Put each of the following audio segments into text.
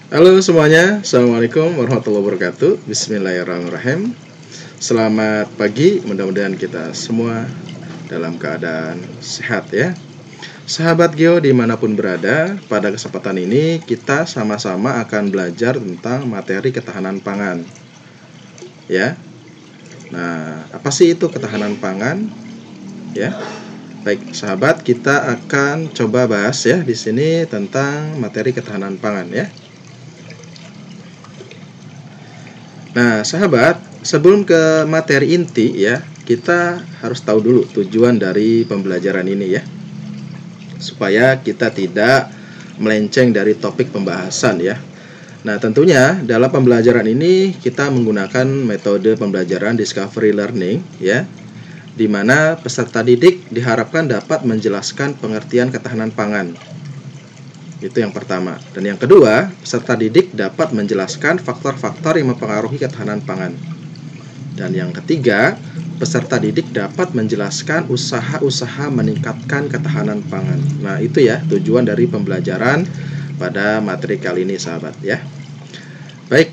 Halo semuanya, Assalamualaikum warahmatullahi wabarakatuh. Bismillahirrahmanirrahim. Selamat pagi, mudah-mudahan kita semua dalam keadaan sehat ya. Sahabat Geo dimanapun berada, pada kesempatan ini kita sama-sama akan belajar tentang materi ketahanan pangan ya. Nah, apa sih itu ketahanan pangan ya? Baik, sahabat, kita akan coba bahas ya di sini tentang materi ketahanan pangan ya. Nah, sahabat, sebelum ke materi inti ya, kita harus tahu dulu tujuan dari pembelajaran ini ya. Supaya kita tidak melenceng dari topik pembahasan ya. Nah, tentunya dalam pembelajaran ini kita menggunakan metode pembelajaran discovery learning ya, di mana peserta didik diharapkan dapat menjelaskan pengertian ketahanan pangan. Itu yang pertama. Dan yang kedua, peserta didik dapat menjelaskan faktor-faktor yang mempengaruhi ketahanan pangan. Dan yang ketiga, peserta didik dapat menjelaskan usaha-usaha meningkatkan ketahanan pangan. Nah, itu ya tujuan dari pembelajaran pada materi kali ini, sahabat ya. Baik,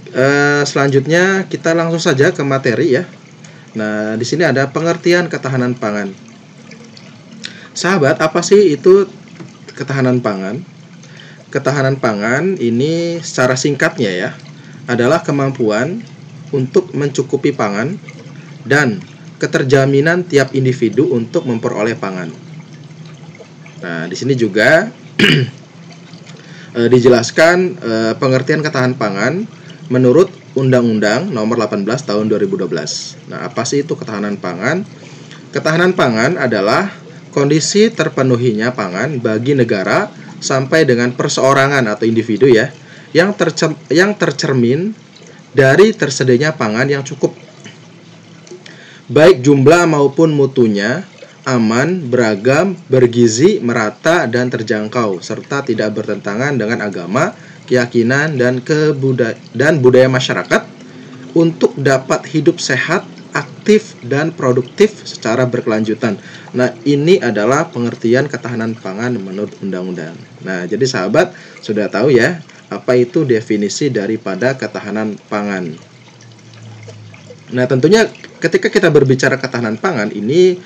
selanjutnya kita langsung saja ke materi ya. Nah, di sini ada pengertian ketahanan pangan. Sahabat, apa sih itu ketahanan pangan? Ketahanan pangan ini secara singkatnya ya adalah kemampuan untuk mencukupi pangan dan keterjaminan tiap individu untuk memperoleh pangan. Nah, di sini juga dijelaskan pengertian ketahanan pangan menurut Undang-Undang Nomor 18 Tahun 2012. Nah, apa sih itu ketahanan pangan? Ketahanan pangan adalah kondisi terpenuhinya pangan bagi negara sampai dengan perseorangan atau individu ya, yang tercermin dari tersedianya pangan yang cukup, baik jumlah maupun mutunya, aman, beragam, bergizi, merata, dan terjangkau, serta tidak bertentangan dengan agama, keyakinan, dan budaya masyarakat untuk dapat hidup sehat, aktif, dan produktif secara berkelanjutan. Nah, ini adalah pengertian ketahanan pangan menurut undang-undang. Nah, jadi sahabat sudah tahu ya, apa itu definisi daripada ketahanan pangan. Nah, tentunya ketika kita berbicara ketahanan pangan ini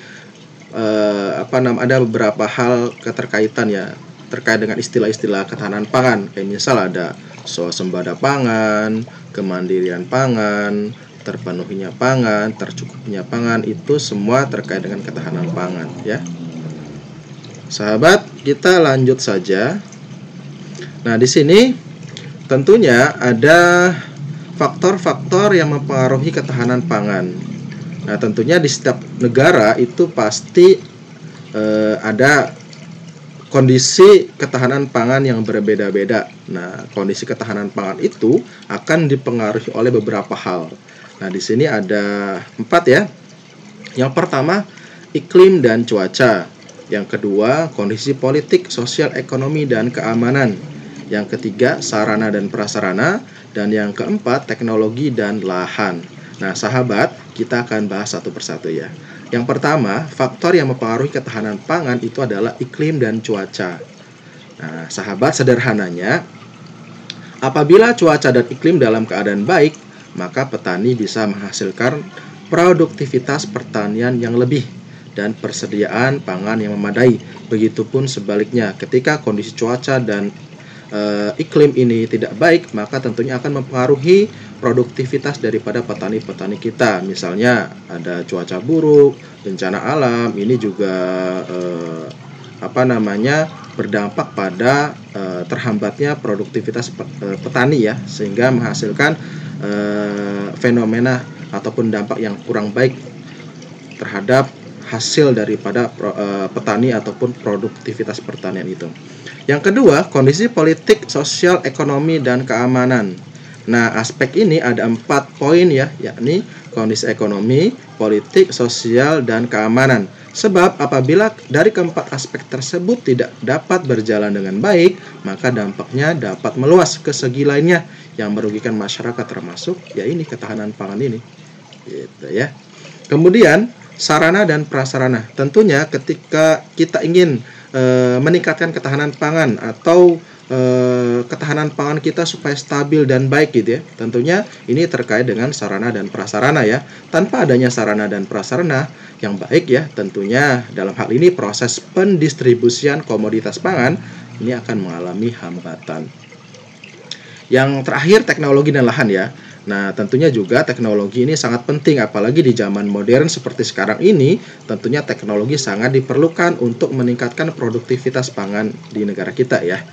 ada beberapa hal keterkaitan ya terkait dengan istilah-istilah ketahanan pangan. Kayak misal ada swasembada pangan, kemandirian pangan, terpenuhinya pangan, tercukupnya pangan, itu semua terkait dengan ketahanan pangan ya. Sahabat, kita lanjut saja. Nah, di sini tentunya ada faktor-faktor yang mempengaruhi ketahanan pangan. Nah, tentunya di setiap negara itu pasti ada kondisi ketahanan pangan yang berbeda-beda. Nah, kondisi ketahanan pangan itu akan dipengaruhi oleh beberapa hal. Nah, di sini ada 4 ya. Yang pertama, iklim dan cuaca. Yang kedua, kondisi politik, sosial, ekonomi, dan keamanan. Yang ketiga, sarana dan prasarana. Dan yang keempat, teknologi dan lahan. Nah, sahabat, kita akan bahas satu persatu ya. Yang pertama, faktor yang mempengaruhi ketahanan pangan itu adalah iklim dan cuaca. Nah, sahabat, sederhananya, apabila cuaca dan iklim dalam keadaan baik, maka petani bisa menghasilkan produktivitas pertanian yang lebih dan persediaan pangan yang memadai. Begitupun sebaliknya, ketika kondisi cuaca dan iklim ini tidak baik, maka tentunya akan mempengaruhi produktivitas daripada petani-petani kita. Misalnya ada cuaca buruk, bencana alam, ini juga berdampak pada terhambatnya produktivitas petani ya, sehingga menghasilkan fenomena ataupun dampak yang kurang baik terhadap hasil daripada petani ataupun produktivitas pertanian itu. Yang kedua, kondisi politik, sosial, ekonomi, dan keamanan. Nah, aspek ini ada 4 poin ya, yakni kondisi ekonomi, politik, sosial, dan keamanan. Sebab apabila dari keempat aspek tersebut tidak dapat berjalan dengan baik, maka dampaknya dapat meluas ke segi lainnya yang merugikan masyarakat, termasuk ya ini ketahanan pangan ini. Gitu ya. Kemudian sarana dan prasarana. Tentunya ketika kita ingin meningkatkan ketahanan pangan atau ketahanan pangan kita supaya stabil dan baik gitu ya. Tentunya ini terkait dengan sarana dan prasarana ya. Tanpa adanya sarana dan prasarana yang baik ya, tentunya dalam hal ini proses pendistribusian komoditas pangan ini akan mengalami hambatan. Yang terakhir, teknologi dan lahan ya. Nah, tentunya juga teknologi ini sangat penting, apalagi di zaman modern seperti sekarang ini. Tentunya teknologi sangat diperlukan untuk meningkatkan produktivitas pangan di negara kita ya.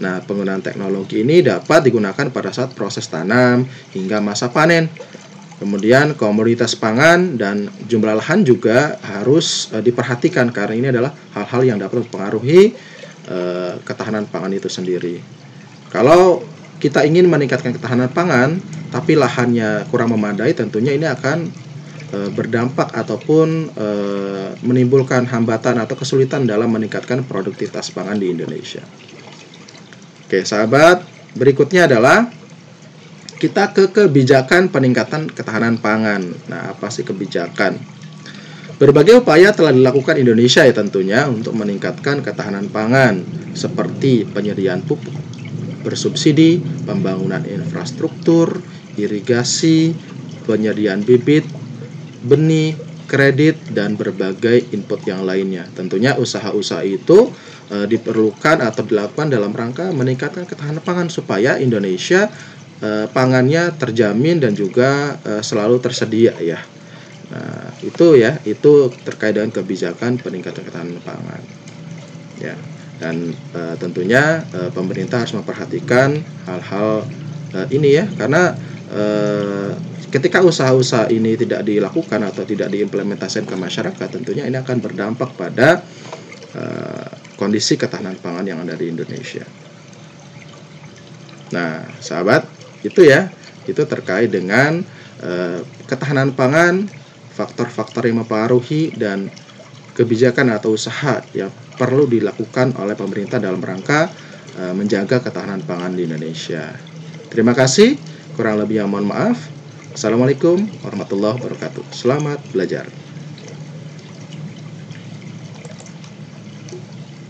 Nah, penggunaan teknologi ini dapat digunakan pada saat proses tanam hingga masa panen. Kemudian komoditas pangan dan jumlah lahan juga harus diperhatikan, karena ini adalah hal-hal yang dapat mempengaruhi ketahanan pangan itu sendiri. Kalau kita ingin meningkatkan ketahanan pangan, tapi lahannya kurang memadai, tentunya ini akan berdampak ataupun menimbulkan hambatan atau kesulitan dalam meningkatkan produktivitas pangan di Indonesia. Oke, sahabat, berikutnya adalah kita ke kebijakan peningkatan ketahanan pangan. Nah, apa sih kebijakan? Berbagai upaya telah dilakukan Indonesia ya tentunya untuk meningkatkan ketahanan pangan, seperti penyediaan pupuk bersubsidi, pembangunan infrastruktur, irigasi, penyediaan bibit, benih, kredit, dan berbagai input yang lainnya. Tentunya usaha-usaha itu diperlukan atau dilakukan dalam rangka meningkatkan ketahanan pangan supaya Indonesia pangannya terjamin dan juga selalu tersedia ya. Nah, itu terkait dengan kebijakan peningkatan ketahanan pangan. Ya. Dan tentunya pemerintah harus memperhatikan hal-hal ini ya, karena ketika usaha-usaha ini tidak dilakukan atau tidak diimplementasikan ke masyarakat, tentunya ini akan berdampak pada kondisi ketahanan pangan yang ada di Indonesia. Nah, sahabat, itu terkait dengan ketahanan pangan, faktor-faktor yang mempengaruhi, dan kebijakan atau usaha yang perlu dilakukan oleh pemerintah dalam rangka menjaga ketahanan pangan di Indonesia. Terima kasih, kurang lebih mohon maaf. Assalamualaikum warahmatullahi wabarakatuh. Selamat belajar.